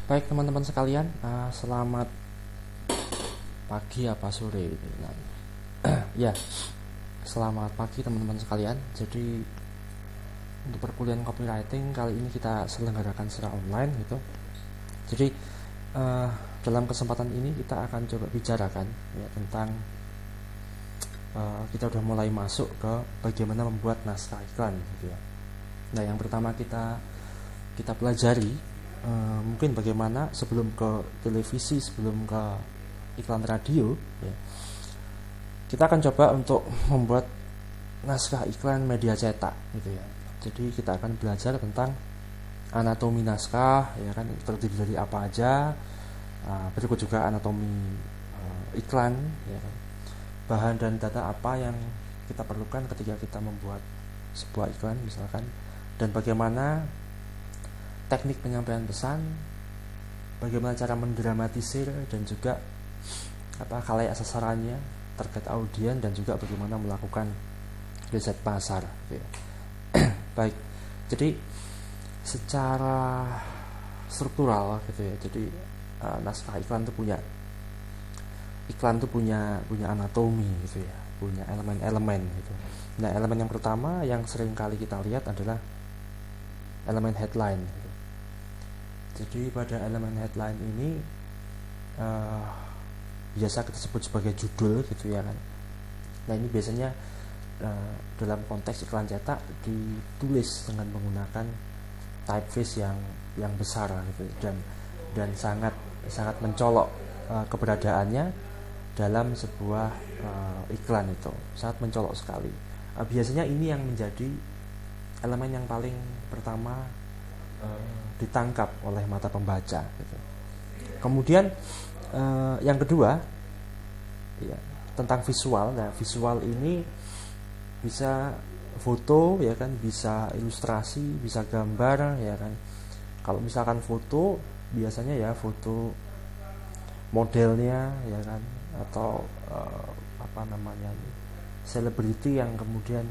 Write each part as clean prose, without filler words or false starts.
Baik teman-teman sekalian, selamat pagi apa sore gitu. Ya, selamat pagi teman-teman sekalian. Jadi untuk perkuliahan copywriting kali ini kita selenggarakan secara online gitu. Jadi dalam kesempatan ini kita akan coba bicarakan ya tentang kita udah mulai masuk ke bagaimana membuat naskah iklan gitu ya. Nah, yang pertama kita pelajari mungkin bagaimana sebelum ke televisi, sebelum ke iklan radio ya, kita akan coba untuk membuat naskah iklan media cetak gitu ya. Jadi kita akan belajar tentang anatomi naskah ya kan, terdiri dari apa aja, berikut juga anatomi iklan ya kan, bahan dan data apa yang kita perlukan ketika kita membuat sebuah iklan misalkan, dan bagaimana teknik penyampaian pesan, bagaimana cara mendramatisir dan juga khalayak sasarannya terkait audien, dan juga bagaimana melakukan riset pasar gitu ya. Baik, jadi secara struktural gitu ya, jadi naskah iklan itu punya anatomi gitu ya, punya elemen-elemen gitu. Nah, elemen yang pertama yang sering kali kita lihat adalah elemen headline gitu. Jadi pada elemen headline ini biasa kita sebut sebagai judul gitu ya kan. Nah, ini biasanya dalam konteks iklan cetak ditulis dengan menggunakan typeface yang besar gitu, dan sangat mencolok keberadaannya dalam sebuah iklan, itu sangat mencolok sekali. Biasanya ini yang menjadi elemen yang paling pertama ditangkap oleh mata pembaca gitu. Kemudian yang kedua ya, tentang visual. Nah, visual ini bisa foto ya kan, bisa ilustrasi, bisa gambar ya kan. Kalau misalkan foto, biasanya ya foto modelnya ya kan, atau selebriti yang kemudian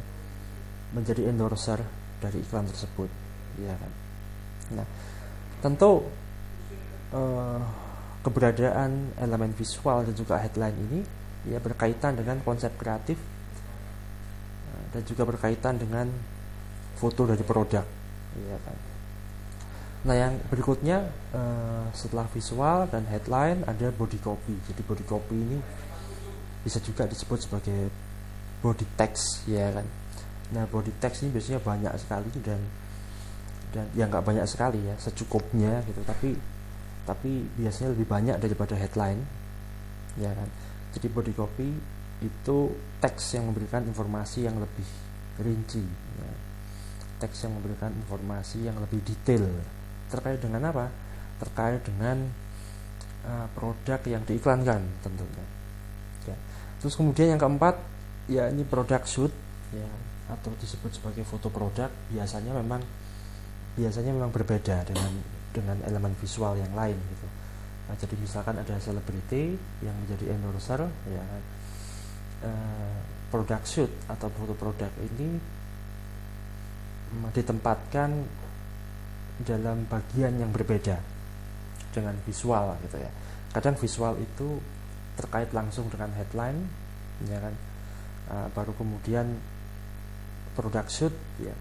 menjadi endorser dari iklan tersebut ya kan. Nah, tentu keberadaan elemen visual dan juga headline ini ya berkaitan dengan konsep kreatif dan juga berkaitan dengan foto dari produk ya kan. Nah, yang berikutnya setelah visual dan headline ada body copy. Jadi body copy ini bisa juga disebut sebagai body text ya kan. Nah, body text ini biasanya banyak sekali dan ya nggak banyak sekali ya, secukupnya gitu, tapi biasanya lebih banyak daripada headline ya kan. Jadi body copy itu teks yang memberikan informasi yang lebih rinci ya. Teks yang memberikan informasi yang lebih detail terkait dengan apa? Terkait dengan produk yang diiklankan tentunya ya. Terus kemudian yang keempat ya, ini product shoot ya, atau disebut sebagai foto produk. Biasanya memang berbeda dengan elemen visual yang lain gitu. Nah, jadi misalkan ada selebriti yang menjadi endorser ya, product shoot atau foto produk ini ditempatkan dalam bagian yang berbeda dengan visual gitu ya. Kadang visual itu terkait langsung dengan headline ya kan, baru kemudian product shoot ya,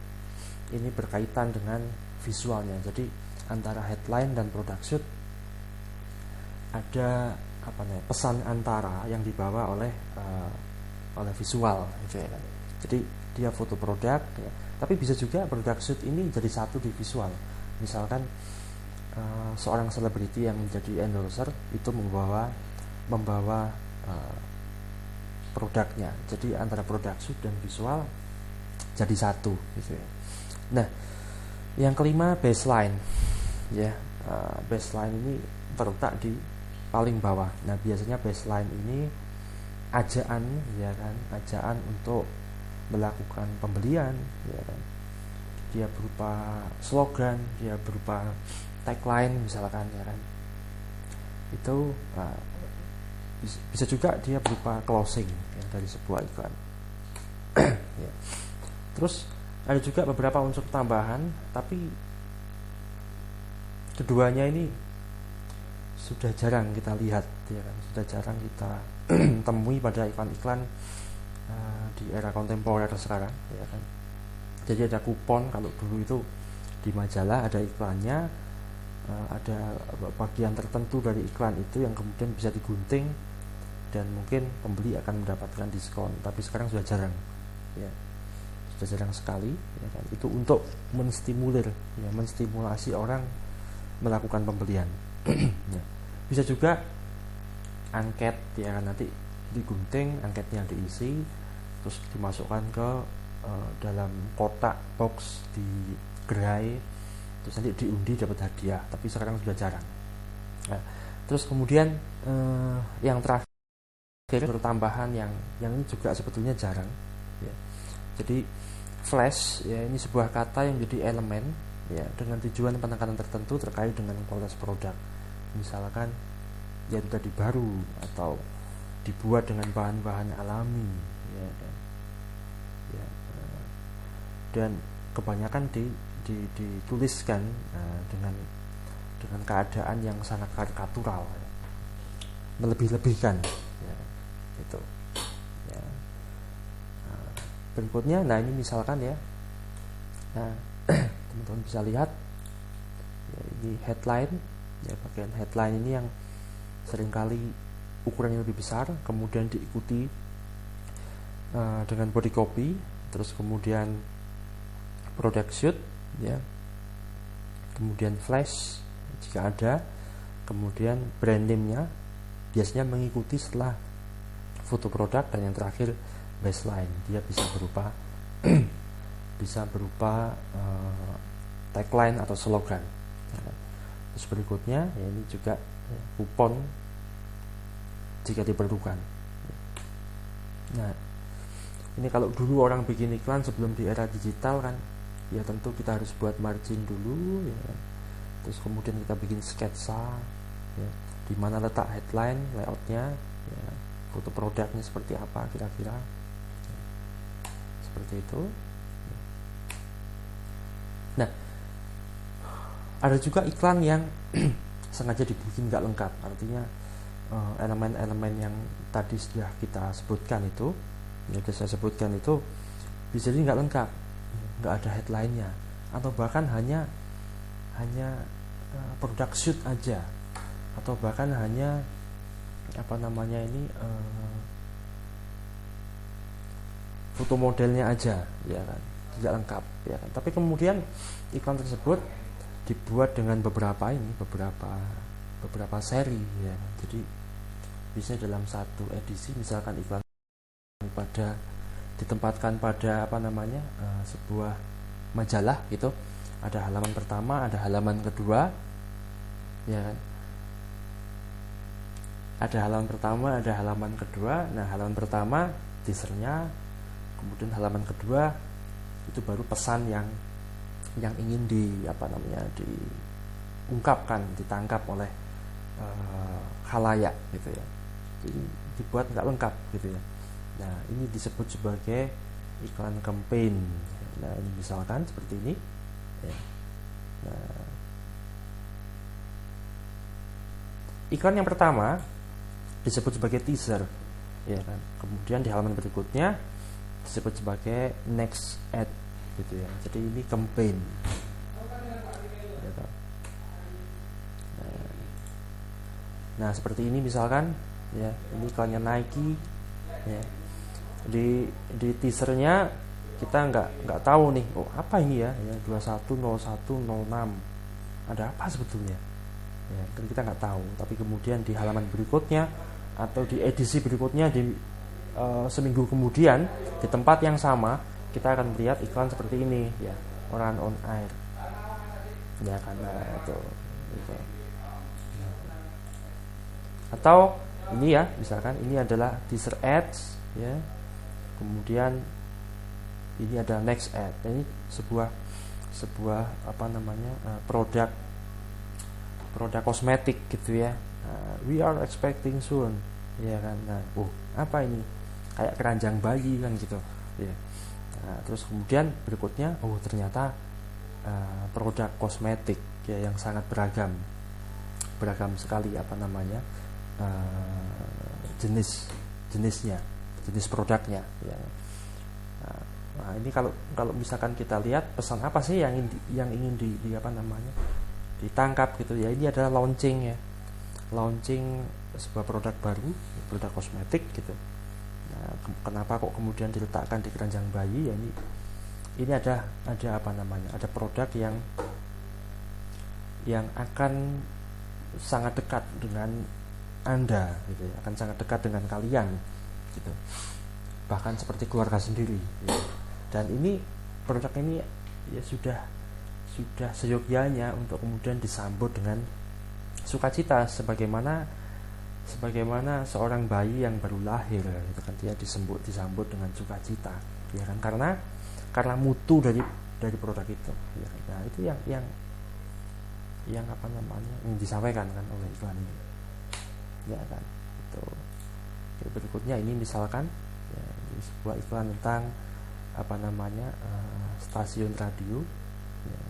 ini berkaitan dengan visualnya. Jadi antara headline dan product shoot ada pesan antara yang dibawa oleh visual gitu ya kan. Jadi dia foto produk ya, tapi bisa juga product shoot ini jadi satu di visual. Misalkan seorang selebriti yang menjadi endorser itu membawa produknya. Jadi antara product shoot dan visual jadi satu gitu ya. Nah, yang kelima baseline ya. Baseline ini terletak di paling bawah. Nah, biasanya baseline ini ajaan ya kan, ajaan untuk melakukan pembelian ya kan. Dia berupa slogan, dia berupa tagline misalkan ya kan. Itu bisa juga dia berupa closing ya, dari sebuah iklan. Ya. Terus ada juga beberapa unsur tambahan, tapi keduanya ini sudah jarang kita lihat, ya kan, sudah jarang kita temui pada iklan-iklan di era kontemporer sekarang, ya kan. Jadi ada kupon, kalau dulu itu di majalah ada iklannya, ada bagian tertentu dari iklan itu yang kemudian bisa digunting dan mungkin pembeli akan mendapatkan diskon. Tapi sekarang sudah jarang, ya, sudah jarang sekali, ya kan. Itu untuk menstimulir, ya, menstimulasi orang melakukan pembelian. Ya. Bisa juga angket, ya kan, nanti digunting, angketnya diisi, terus dimasukkan ke dalam kotak box di gerai, terus nanti diundi dapat hadiah. Tapi sekarang sudah jarang. Nah, terus kemudian yang terakhir tambahan yang ini juga sebetulnya jarang, ya. Jadi flash, ya, ini sebuah kata yang jadi elemen, ya, dengan tujuan penekanan tertentu terkait dengan kualitas produk. Misalkan yang tadi baru atau dibuat dengan bahan-bahan alami, ya, dan kebanyakan dituliskan dengan keadaan yang sangat karikatural, ya, melebih-lebihkan, ya, itu, ya. Berikutnya, nah ini misalkan, ya, nah teman-teman bisa lihat, ya, ini headline, ya, bagian headline ini yang seringkali ukurannya lebih besar, kemudian diikuti dengan body copy, terus kemudian product shoot, ya, kemudian flash jika ada, kemudian brand name-nya biasanya mengikuti setelah foto produk, dan yang terakhir baseline. Dia bisa berupa tagline atau slogan, ya. Terus berikutnya, ya, ini juga, ya, kupon jika diperlukan. Nah, ini kalau dulu orang bikin iklan sebelum di era digital kan, ya tentu kita harus buat margin dulu, ya. Terus kemudian kita bikin sketsa, ya, di mana letak headline, layoutnya, ya, foto produknya seperti apa kira-kira, ya, seperti itu. Nah, ada juga iklan yang sengaja dibikin nggak lengkap, artinya elemen-elemen yang tadi sudah kita sebutkan itu, yang saya sebutkan itu bisa jadi nggak lengkap, nggak ada headline-nya, atau bahkan hanya produk shoot aja, atau bahkan hanya foto modelnya aja, ya kan, tidak lengkap, ya kan. Tapi kemudian iklan tersebut dibuat dengan beberapa seri, ya. Jadi biasanya dalam satu edisi, misalkan iklan ditempatkan pada sebuah majalah gitu, ada halaman pertama, ada halaman kedua, ya kan, ada halaman pertama, ada halaman kedua. Nah, halaman pertama teasernya, kemudian halaman kedua itu baru pesan yang ingin diungkapkan, ditangkap oleh khalayak gitu, ya. Jadi dibuat nggak lengkap gitu, ya. Nah, ini disebut sebagai iklan campaign. Nah, ini misalkan seperti ini, ya. Nah, iklan yang pertama disebut sebagai teaser, ya kan. Kemudian di halaman berikutnya disebut sebagai next ad gitu, ya. Jadi ini campaign, ya kan. Nah, seperti ini misalkan, ya, ini iklannya Nike, ya. Di teasernya kita nggak tahu nih, oh apa ini, ya, 210106 ada apa sebetulnya, ya kan, kita nggak tahu. Tapi kemudian di halaman berikutnya atau di edisi berikutnya, di seminggu kemudian di tempat yang sama, kita akan melihat iklan seperti ini, ya, Run on Air, ya, karena itu. Atau ini, ya, misalkan ini adalah teaser ads, ya, kemudian ini ada next ad. Ini sebuah produk kosmetik gitu, ya. We are expecting soon, ya kan. Nah, apa ini, kayak keranjang bayi kan gitu, ya. Nah, terus kemudian berikutnya, ternyata produk kosmetik, ya, yang sangat beragam beragam sekali jenis produknya ya. Nah, ini kalau misalkan kita lihat pesan apa sih yang ingin ditangkap gitu ya. Ini adalah launching sebuah produk baru, produk kosmetik gitu. Nah, kenapa kok kemudian diletakkan di keranjang bayi ya, ini ada produk yang akan sangat dekat dengan Anda gitu ya, akan sangat dekat dengan kalian gitu, bahkan seperti keluarga sendiri gitu. Dan ini produk ini ya sudah seyogyanya untuk kemudian disambut dengan sukacita, sebagaimana seorang bayi yang baru lahir gitu kan, dia disambut dengan sukacita ya kan, karena mutu dari produk itu ya kan. Nah, itu yang disampaikan kan oleh iklan ini ya kan. Itu berikutnya ini misalkan ya, ini sebuah iklan tentang stasiun radio ya.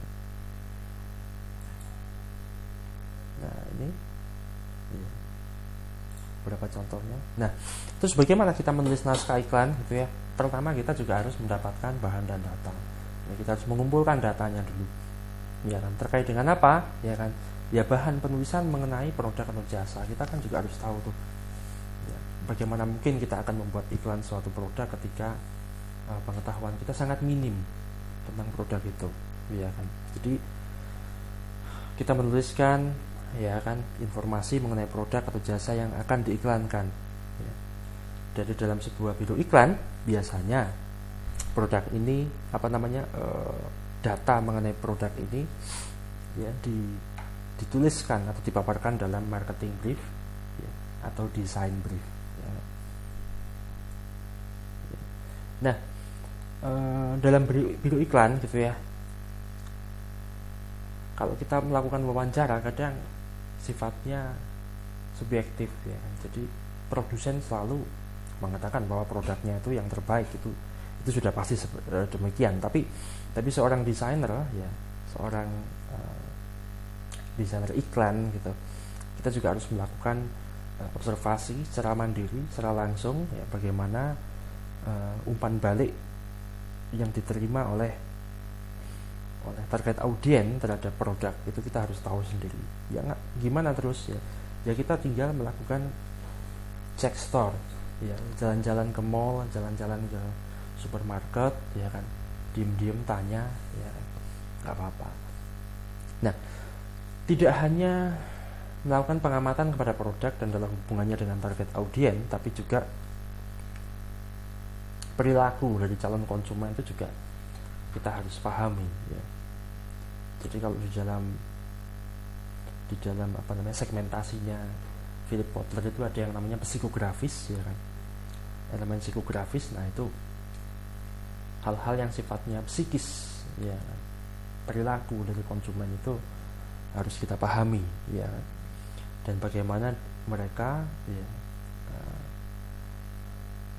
Nah, ini ya, beberapa contohnya. Nah, terus bagaimana kita menulis naskah iklan gitu ya? Pertama, kita juga harus mendapatkan bahan dan data ya, kita harus mengumpulkan datanya dulu ya kan, terkait dengan apa ya kan, ya bahan penulisan mengenai produk atau jasa. Kita kan juga harus tahu tuh ya, bagaimana mungkin kita akan membuat iklan suatu produk ketika pengetahuan kita sangat minim tentang produk itu ya kan. Jadi kita menuliskan ya kan informasi mengenai produk atau jasa yang akan diiklankan ya. Dari dalam sebuah video iklan biasanya produk ini data mengenai produk ini ya dituliskan atau dipaparkan dalam marketing brief ya, atau design brief ya. Nah, dalam video iklan gitu ya, kalau kita melakukan wawancara kadang sifatnya subjektif ya. Jadi produsen selalu mengatakan bahwa produknya itu yang terbaik, itu sudah pasti demikian. Tapi seorang desainer ya, seorang desainer iklan gitu, kita juga harus melakukan observasi secara mandiri, secara langsung ya, bagaimana umpan balik yang diterima oleh target audien terhadap produk itu kita harus tahu sendiri ya. Gimana terus ya kita tinggal melakukan check store ya, jalan-jalan ke mall, jalan-jalan ke supermarket ya kan, diem-diem tanya ya, nggak apa-apa. Nah, tidak hanya melakukan pengamatan kepada produk dan dalam hubungannya dengan target audien, tapi juga perilaku dari calon konsumen itu juga kita harus pahami ya. Jadi kalau di dalam segmentasinya Philip Kotler itu ada yang namanya psikografis ya kan, elemen psikografis. Nah, itu hal-hal yang sifatnya psikis ya, perilaku dari konsumen itu harus kita pahami ya, dan bagaimana mereka ya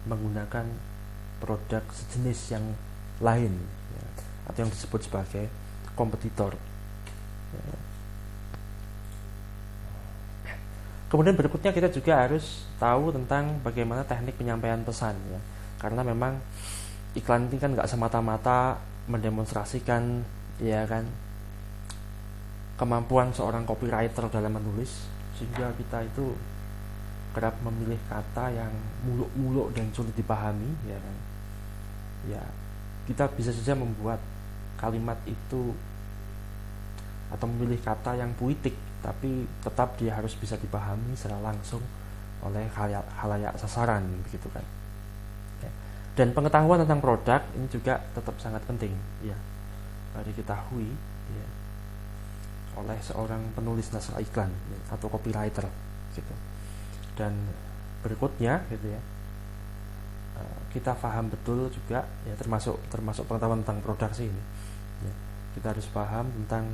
menggunakan produk sejenis yang lain ya, atau yang disebut sebagai kompetitor ya. Kemudian berikutnya kita juga harus tahu tentang bagaimana teknik penyampaian pesan ya, karena memang iklan ini kan nggak semata-mata mendemonstrasikan ya kan kemampuan seorang copywriter dalam menulis, sehingga kita itu kerap memilih kata yang muluk-muluk dan sulit dipahami ya kan. Ya, kita bisa saja membuat kalimat itu atau memilih kata yang puitik, tapi tetap dia harus bisa dipahami secara langsung oleh khalayak sasaran begitu kan ya. Dan pengetahuan tentang produk ini juga tetap sangat penting ya, diketahui ya, oleh seorang penulis naskah iklan ya, atau copywriter gitu. Dan berikutnya gitu ya, kita paham betul juga ya, termasuk pengetahuan tentang produksi ini ya. Kita harus paham tentang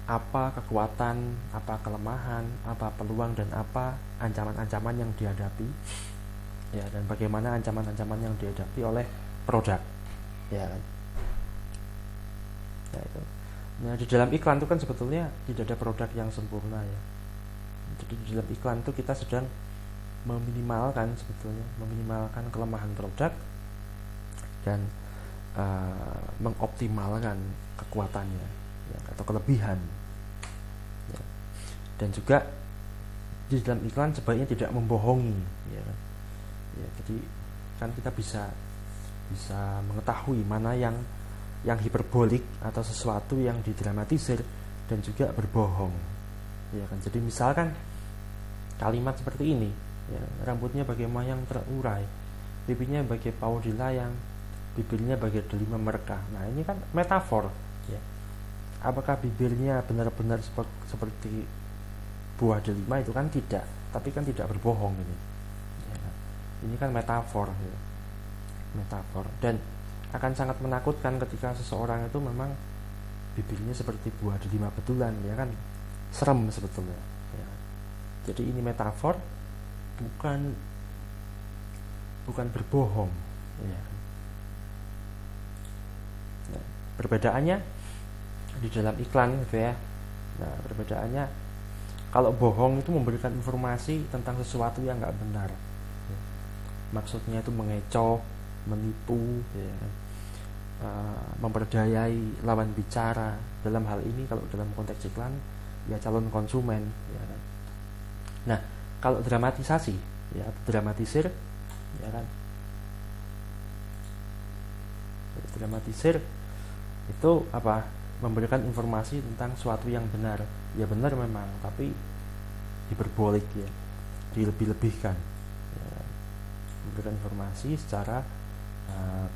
apa kekuatan, apa kelemahan, apa peluang, dan apa ancaman-ancaman yang dihadapi ya, dan bagaimana ancaman-ancaman yang dihadapi oleh produk ya. Nah, itu. Nah, di dalam iklan itu kan sebetulnya tidak ada produk yang sempurna ya. Jadi di dalam iklan itu kita sedang meminimalkan kelemahan produk dan mengoptimalkan kekuatannya ya, atau kelebihan ya. Dan juga di dalam iklan sebaiknya tidak membohongi ya. Jadi kan kita bisa mengetahui mana yang hiperbolik atau sesuatu yang didramatisir dan juga berbohong ya kan. Jadi misalkan kalimat seperti ini ya, rambutnya bagaimana yang terurai, pipinya bagai paudila yang bibirnya bagai delima merekah. Nah, ini kan metafor ya. Apakah bibirnya benar-benar seperti buah delima? Itu kan tidak, tapi kan tidak berbohong ini ya kan? Ini kan metafor ya. Metafor, dan akan sangat menakutkan ketika seseorang itu memang bibirnya seperti buah delima betulan ya kan, serem sebetulnya ya. Jadi ini metafor, bukan berbohong ya. Nah, perbedaannya di dalam iklan gitu ya. Nah, perbedaannya, kalau bohong itu memberikan informasi tentang sesuatu yang nggak benar ya. Maksudnya itu mengecoh, menipu ya, memperdayai lawan bicara. Dalam hal ini kalau dalam konteks iklan ya calon konsumen ya kan. Nah, kalau dramatisasi ya, dramatisir ya kan, dramatisir itu apa? Memberikan informasi tentang sesuatu yang benar ya, benar memang, tapi hiperbolik ya, dilebih-lebihkan ya. Memberikan informasi secara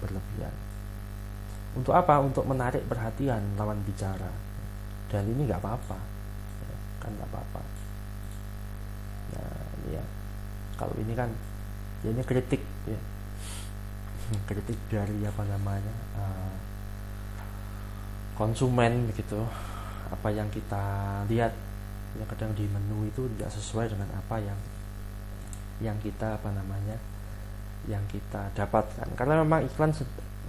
berlebihan. Untuk apa? Untuk menarik perhatian lawan bicara. Dan ini nggak apa-apa ya, kan nggak apa-apa. Nah, ya kalau ini kan ya, ini kritik ya, kritik dari apa namanya, konsumen begitu. Apa yang kita lihat ya, kadang di menu itu tidak sesuai dengan apa yang kita apa namanya, yang kita dapatkan, karena memang iklan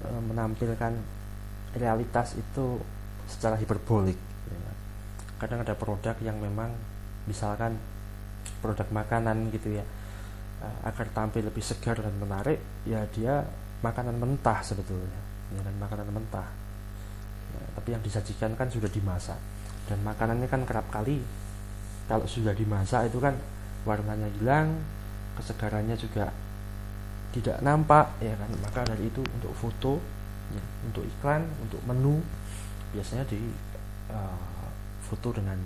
menampilkan realitas itu secara hiperbolik ya. Kadang ada produk yang memang misalkan produk makanan gitu ya, agar tampil lebih segar dan menarik ya, dia makanan mentah sebetulnya ya, dan makanan mentah ya, tapi yang disajikan kan sudah dimasak, dan makanannya kan kerap kali kalau sudah dimasak itu kan warnanya hilang, kesegarannya juga tidak nampak ya kan. Maka dari itu untuk foto ya, untuk iklan, untuk menu biasanya di foto dengan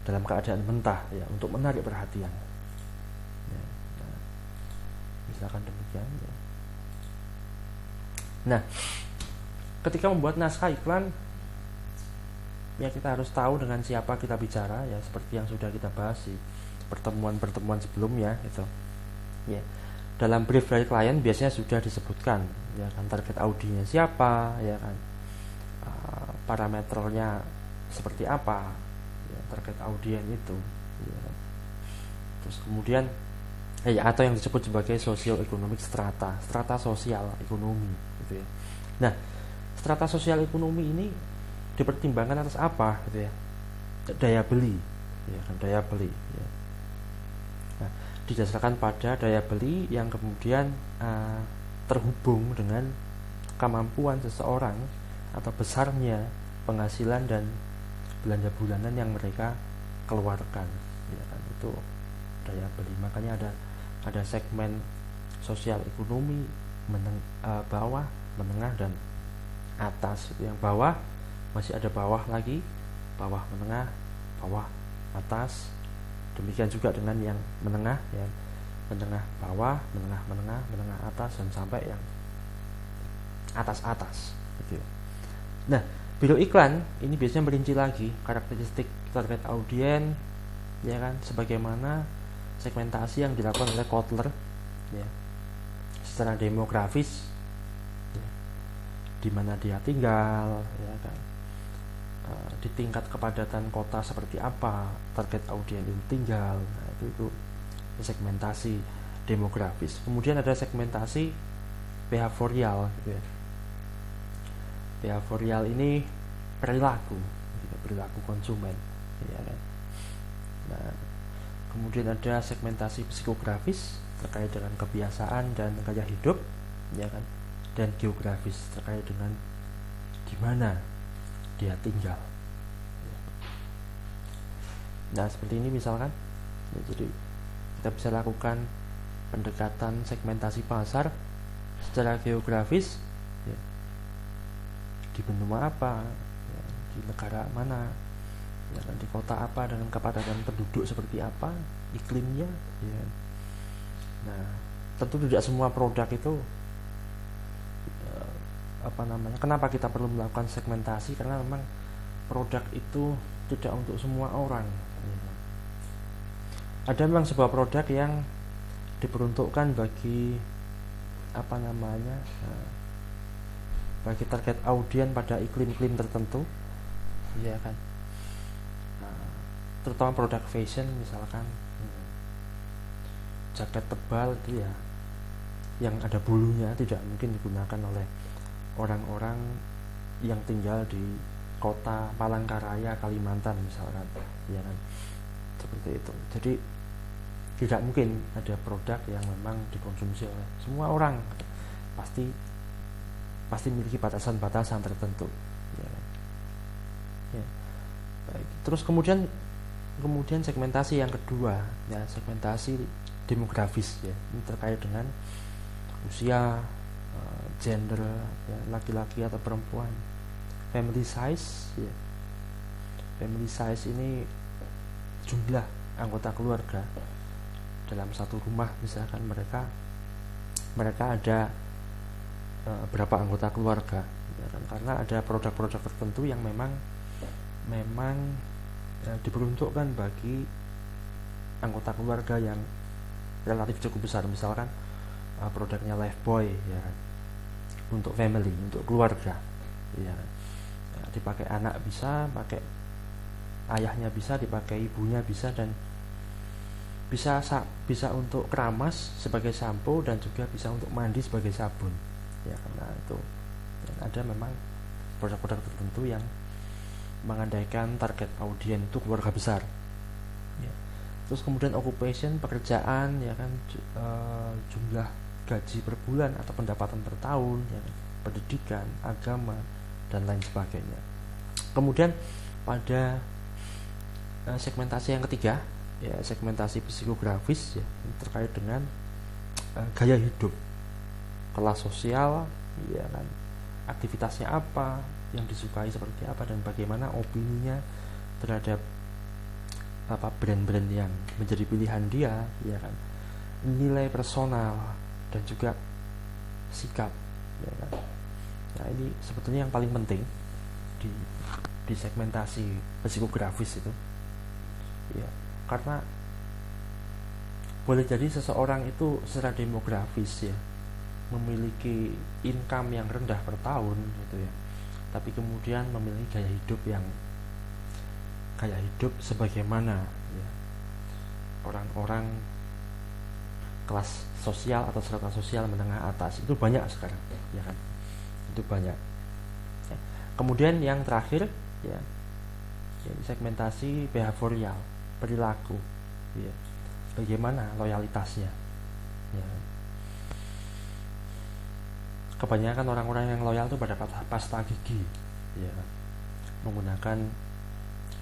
dalam keadaan mentah ya, untuk menarik perhatian ya. Nah, misalkan demikian ya. Nah, ketika membuat naskah iklan ya, kita harus tahu dengan siapa kita bicara ya, seperti yang sudah kita bahas di pertemuan sebelumnya gitu ya. Dalam brief dari klien biasanya sudah disebutkan ya kan, target audiensnya siapa ya kan, parameternya seperti apa ya, target audiens itu ya. Terus kemudian ya, atau yang disebut sebagai socio-economic strata sosial ekonomi gitu ya. Nah, strata sosial ekonomi ini dipertimbangkan atas apa gitu ya? Daya beli ya kan, daya beli ya. Nah, didasarkan pada daya beli yang kemudian terhubung dengan kemampuan seseorang atau besarnya penghasilan dan belanja bulanan yang mereka keluarkan ya kan, itu daya beli. Makanya ada segmen sosial ekonomi bawah, menengah, dan atas. Yang bawah masih ada bawah lagi, bawah, menengah, bawah, atas. Demikian juga dengan yang menengah ya, menengah bawah, menengah atas, dan sampai yang atas gitu. Nah, biro iklan ini biasanya merinci lagi karakteristik target audiens ya kan, sebagaimana segmentasi yang dilakukan oleh Kotler ya, secara demografis ya, di mana dia tinggal ya kan, di tingkat kepadatan kota seperti apa target audiens itu tinggal. Nah, itu segmentasi demografis. Kemudian ada segmentasi behavioral gitu ya. Behavioral ini perilaku konsumen, ya kan. Nah, kemudian ada segmentasi psikografis terkait dengan kebiasaan dan gaya hidup, ya kan, dan geografis terkait dengan di mana dia tinggal. Nah, seperti ini misalkan, ya, jadi kita bisa lakukan pendekatan segmentasi pasar secara geografis, ya, di benua apa, ya, di negara mana, ya, di kota apa, dengan kepadatan penduduk seperti apa, iklimnya, ya. Nah, tentu tidak semua produk itu kenapa kita perlu melakukan segmentasi, karena memang produk itu tidak untuk semua orang, ya. Ada memang sebuah produk yang diperuntukkan bagi bagi target audiens pada iklim-iklim tertentu, ya kan. Terutama produk fashion misalkan, jaket tebal itu ya yang ada bulunya tidak mungkin digunakan oleh orang-orang yang tinggal di kota Palangkaraya, Kalimantan misalkan, ya kan, seperti itu. Jadi tidak mungkin ada produk yang memang dikonsumsi oleh semua orang, pasti memiliki batasan-batasan tertentu, ya kan? Ya. Baik. Terus kemudian segmentasi yang kedua, ya, segmentasi demografis, ya, ini terkait dengan usia, gender, ya, laki-laki atau perempuan, family size, ya. Family size ini jumlah anggota keluarga dalam satu rumah, misalkan mereka ada berapa anggota keluarga, ya kan? Karena ada produk-produk tertentu yang memang diperuntukkan bagi anggota keluarga yang relatif cukup besar, misalkan produknya Lifebuoy, ya kan, untuk family, untuk keluarga, ya, dipakai anak bisa, pakai ayahnya bisa, dipakai ibunya bisa, dan bisa untuk keramas sebagai sampo, dan juga bisa untuk mandi sebagai sabun, ya, karena itu ada memang produk-produk tertentu yang mengandaikan target audiens itu keluarga besar, ya. Terus kemudian occupation, pekerjaan, ya kan, jumlah gaji per bulan atau pendapatan per tahun, ya, pendidikan, agama, dan lain sebagainya. Kemudian pada segmentasi yang ketiga, ya, segmentasi psikografis, ya, terkait dengan gaya hidup, kelas sosial, ya kan, aktivitasnya apa, yang disukai seperti apa, dan bagaimana opininya terhadap brand-brand yang menjadi pilihan dia, ya kan, nilai personal dan juga sikap, ya kan. Nah, ini sebetulnya yang paling penting di segmentasi psikografis itu, ya, karena boleh jadi seseorang itu secara demografis, ya, memiliki income yang rendah per tahun, gitu ya, tapi kemudian memiliki gaya hidup sebagaimana, ya, orang-orang kelas sosial atau strata sosial menengah atas. Itu banyak sekarang, ya kan, itu banyak, ya. Kemudian yang terakhir, ya, segmentasi behavioral, perilaku, ya, bagaimana loyalitasnya, ya. Kebanyakan orang-orang yang loyal itu pada pasta gigi, ya, menggunakan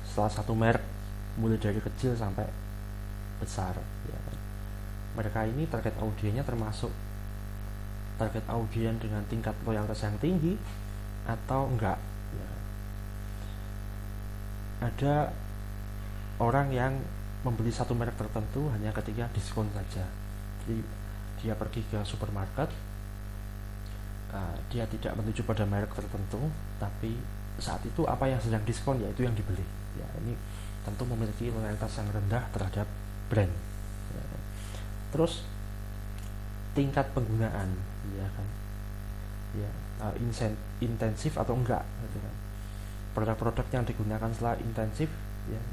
salah satu merek mulai dari kecil sampai besar, ya. Mereka ini target audiensnya termasuk target audiens dengan tingkat loyalitas yang tinggi atau enggak, ya. Ada orang yang membeli satu merek tertentu hanya ketika diskon saja. Jadi dia pergi ke supermarket, dia tidak menuju pada merek tertentu, tapi saat itu apa yang sedang diskon, yaitu yang dibeli, ya. Ini tentu memiliki loyalitas yang rendah terhadap brand, ya. Terus tingkat penggunaan, ya kan, ya, intensif atau enggak, gitu kan. Produk-produk yang digunakan setelah intensif,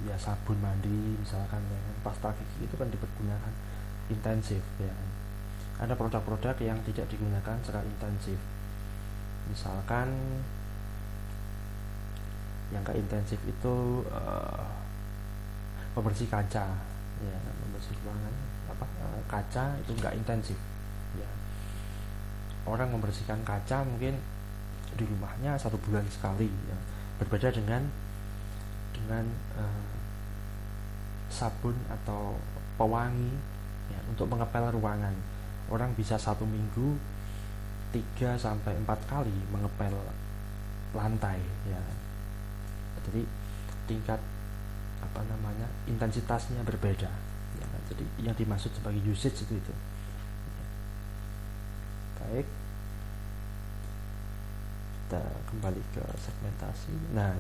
ya sabun mandi misalkan, ya, pasta gigi itu kan dipergunakan intensif, ya. Ada produk-produk yang tidak digunakan secara intensif, misalkan Yang nggak intensif itu membersih kaca, ya, membersih ruangan kaca itu nggak intensif, ya. Orang membersihkan kaca mungkin di rumahnya 1 bulan sekali, ya. Berbeda dengan sabun atau pewangi, ya, untuk mengepel ruangan. Orang bisa 1 minggu 3-4 kali mengepel lantai, ya. Jadi tingkat intensitasnya berbeda, ya. Jadi yang dimaksud sebagai usage itu. Baik, kita kembali ke segmentasi. Nah,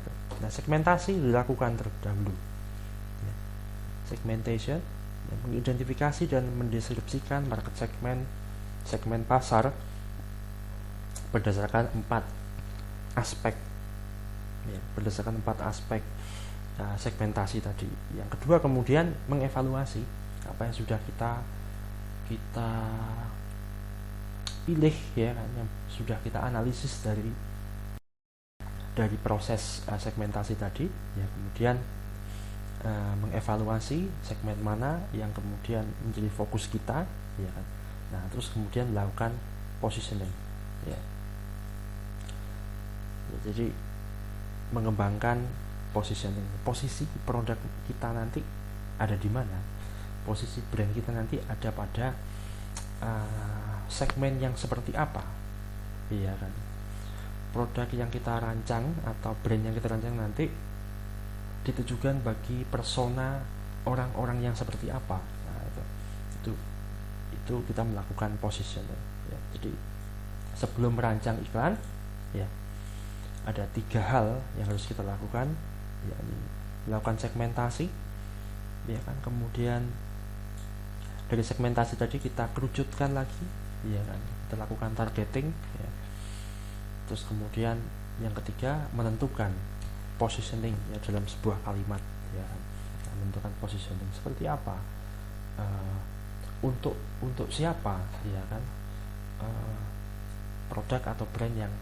segmentasi dilakukan terlebih dahulu, ya. Segmentation, ya, mengidentifikasi dan mendeskripsikan market segmen pasar berdasarkan 4 aspek, ya, berdasarkan 4 aspek segmentasi tadi. Yang kedua, kemudian mengevaluasi apa yang sudah kita pilih, ya kan, yang sudah kita analisis dari proses segmentasi tadi, ya. Kemudian mengevaluasi segmen mana yang kemudian menjadi fokus kita, ya kan. Nah, terus kemudian melakukan positioning, ya. Jadi mengembangkan positioning, posisi produk kita nanti ada di mana, posisi brand kita nanti ada pada segmen yang seperti apa, iya kan. Produk yang kita rancang atau brand yang kita rancang nanti ditujukan bagi persona orang-orang yang seperti apa. Nah, itu kita melakukan positioning, ya. Jadi sebelum merancang iklan, ya, ada 3 hal yang harus kita lakukan, yakni melakukan segmentasi, ya kan. Kemudian dari segmentasi tadi kita kerucutkan lagi, ya kan, kita lakukan targeting, ya. Terus kemudian yang ketiga menentukan positioning, ya, dalam sebuah kalimat, ya kan. Menentukan positioning seperti apa, untuk siapa, ya kan, produk atau brand yang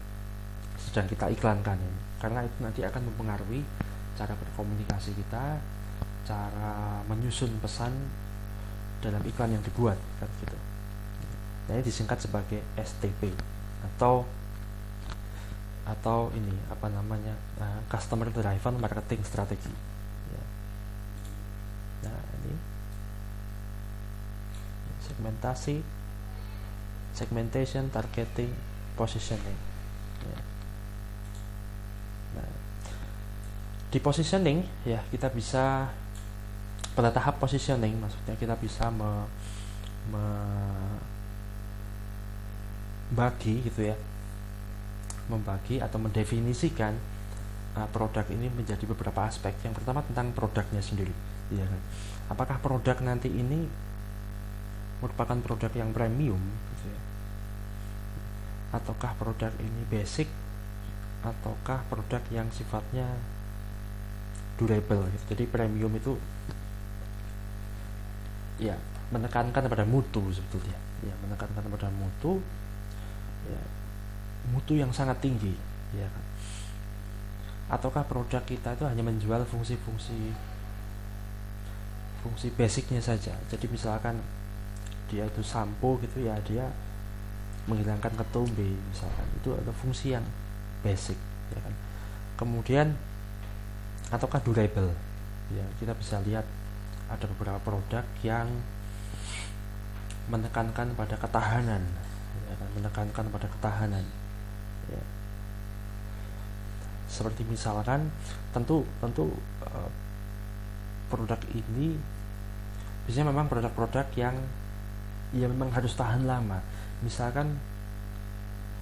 sedang kita iklankan ini. Karena itu nanti akan mempengaruhi cara berkomunikasi kita, cara menyusun pesan dalam iklan yang dibuat, kan gitu. Nah, ini disingkat sebagai STP atau ini customer driven marketing strategy, ya. Nah, ini segmentation, targeting, positioning, ya. Nah, di positioning, ya, kita bisa pada tahap positioning, maksudnya kita bisa membagi atau mendefinisikan produk ini menjadi beberapa aspek. Yang pertama tentang produknya sendiri, ya kan. Apakah produk nanti ini merupakan produk yang premium, gitu ya, ataukah produk ini basic, ataukah produk yang sifatnya durable, gitu. Jadi premium itu, ya, menekankan pada mutu sebetulnya, ya, menekankan pada mutu, ya, mutu yang sangat tinggi, ya kan. Ataukah produk kita itu hanya menjual fungsi basicnya saja. Jadi misalkan dia itu sampo, gitu ya, dia menghilangkan ketombe misalkan, itu ada fungsi yang basic, ya kan. Kemudian ataukah durable, ya, kita bisa lihat ada beberapa produk yang menekankan pada ketahanan, ya kan, ya. Seperti misalkan tentu produk ini biasanya memang produk-produk yang memang harus tahan lama. Misalkan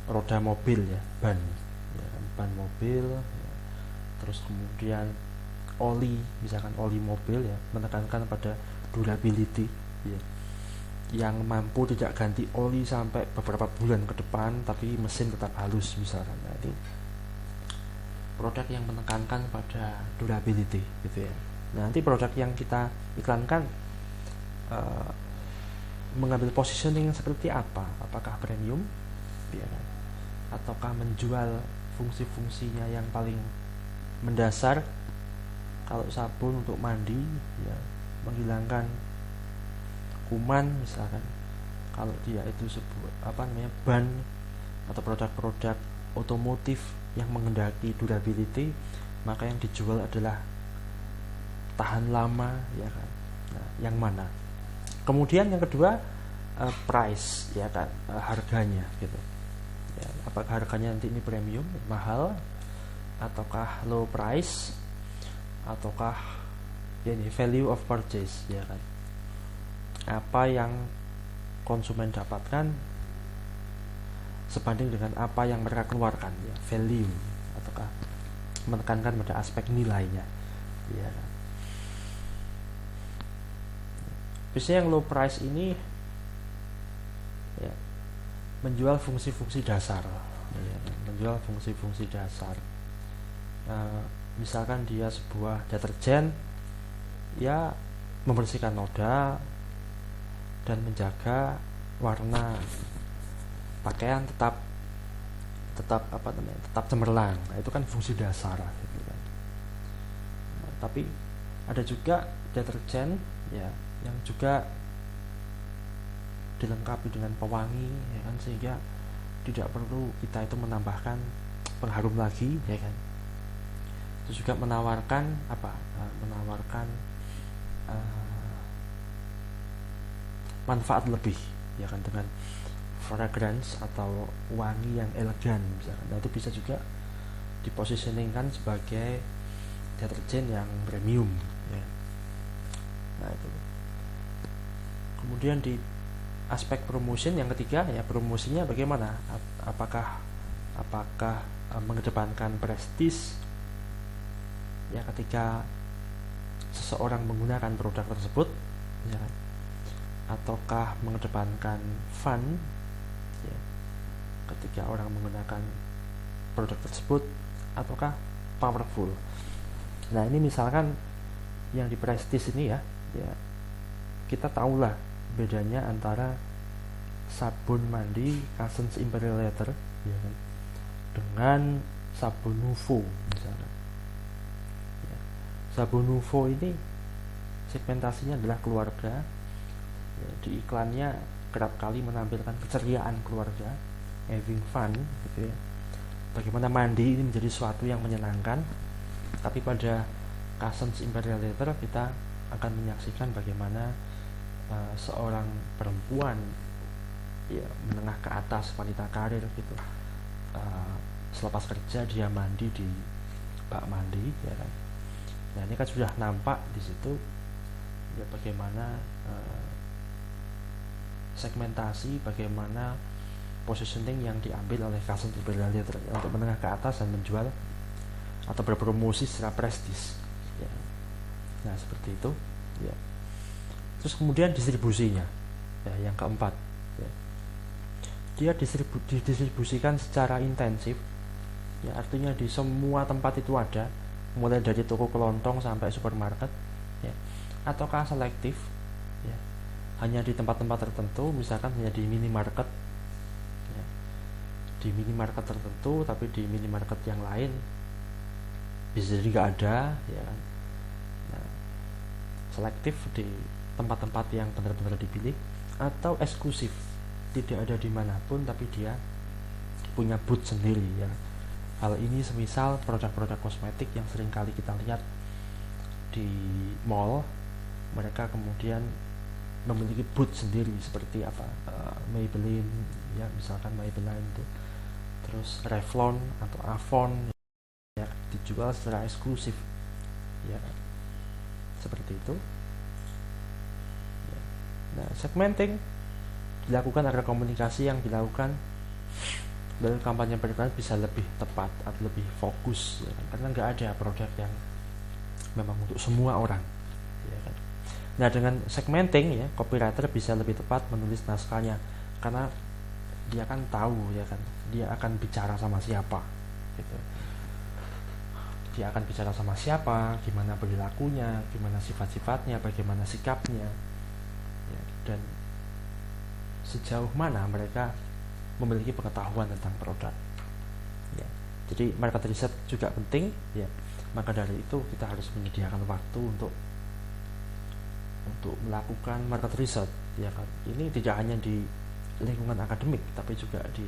roda mobil, ya, ban mobil, ya. Terus kemudian oli, misalkan oli mobil, ya, menekankan pada durability, ya, yang mampu tidak ganti oli sampai beberapa bulan ke depan tapi mesin tetap halus misalkan. Nah, itu produk yang menekankan pada durability, gitu ya. Nah, nanti produk yang kita iklankan mengambil positioning yang seperti apa? Apakah premium, ya, ataukah menjual fungsi-fungsinya yang paling mendasar. Kalau sabun untuk mandi ya menghilangkan kuman misalkan. Kalau dia itu sebuah ban atau produk-produk otomotif yang menghendaki durability, maka yang dijual adalah tahan lama, ya kan. Nah, yang mana? Kemudian yang kedua, price, ya kan, harganya gitu. Ya, apakah harganya nanti ini premium, mahal, ataukah low price, ataukah ya ini value of purchase, ya kan. Apa yang konsumen dapatkan sebanding dengan apa yang mereka keluarkan, ya, value, ataukah menekankan pada aspek nilainya, ya. Biasanya yang low price ini ya, menjual fungsi-fungsi dasar, ya, menjual fungsi-fungsi dasar. Misalkan dia sebuah deterjen, ya membersihkan noda dan menjaga warna pakaian tetap cemerlang. Nah, itu kan fungsi dasar gitu kan. Nah, tapi ada juga deterjen ya yang juga dilengkapi dengan pewangi, ya kan, sehingga tidak perlu kita itu menambahkan pengharum lagi, ya kan. Itu juga menawarkan manfaat lebih, ya kan, dengan fragrance atau wangi yang elegan misalkan. Nah, itu bisa juga dipositioningkan sebagai deterjen yang premium, ya. Nah, itu. Kemudian di aspek promotion yang ketiga, ya, promosinya bagaimana? Apakah mengedepankan prestis, ya, ketika seseorang menggunakan produk tersebut, ya, ataukah mengedepankan fun, ya, ketika orang menggunakan produk tersebut, ataukah powerful. Nah, ini misalkan yang di prestis ini ya kita tahulah bedanya antara sabun mandi Cousins Imperial Leather, ya kan, dengan sabun Nuvo misalnya. Ya. Sabun Nuvo ini segmentasinya adalah keluarga. Ya, di iklannya kerap kali menampilkan keceriaan keluarga, having fun, gitu ya. Bagaimana mandi ini menjadi sesuatu yang menyenangkan. Tapi pada Cousins Imperial Leather kita akan menyaksikan bagaimana seorang perempuan, ya, menengah ke atas, wanita karir gitu, selepas kerja dia mandi di bak mandi, ya kan. Nah, ini kan sudah nampak di situ, ya, bagaimana segmentasi, bagaimana positioning yang diambil oleh Cousins Imperial Leather untuk menengah ke atas dan menjual atau berpromosi secara prestis, ya. Nah, seperti itu, ya. Terus kemudian distribusinya, ya, yang keempat, ya. Dia didistribusikan secara intensif, ya, artinya di semua tempat itu ada, mulai dari toko kelontong sampai supermarket, ya. Ataukah selektif, ya, hanya di tempat-tempat tertentu, misalkan hanya di minimarket, ya, di minimarket tertentu, tapi di minimarket yang lain bisa jadi nggak ada, ya kan. Nah, selektif di tempat-tempat yang benar-benar dipilih, atau eksklusif, tidak ada dimanapun tapi dia punya booth sendiri, ya. Hal ini semisal produk-produk kosmetik yang sering kali kita lihat di mall, mereka kemudian memiliki booth sendiri seperti Maybelline, ya, misalkan Maybelline itu, terus Revlon atau Avon, ya, dijual secara eksklusif, ya, seperti itu. Nah, segmenting dilakukan agar komunikasi yang dilakukan dari kampanye beriklan bisa lebih tepat atau lebih fokus, ya kan? Karena nggak ada produk yang memang untuk semua orang, ya kan? Nah, dengan segmenting, ya, copywriter bisa lebih tepat menulis naskahnya karena dia kan tahu, ya kan, dia akan bicara sama siapa, gitu. Dia akan bicara sama siapa, gimana perilakunya, gimana sifat-sifatnya, bagaimana sikapnya, ya, dan sejauh mana mereka memiliki pengetahuan tentang produk, ya. Jadi market research juga penting ya. Maka dari itu kita harus menyediakan waktu untuk melakukan market research ya kan. Ini tidak hanya di lingkungan akademik tapi juga di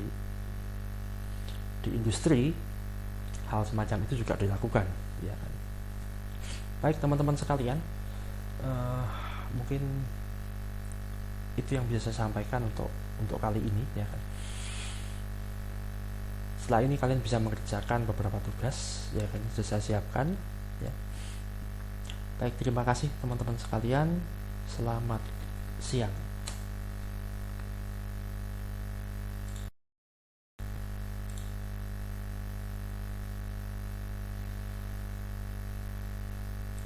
industri hal semacam itu juga dilakukan ya kan. Baik teman-teman sekalian, mungkin itu yang bisa saya sampaikan untuk kali ini ya kan. Setelah ini kalian bisa mengerjakan beberapa tugas ya kan, sudah saya siapkan ya. Baik, terima kasih teman-teman sekalian. Selamat siang.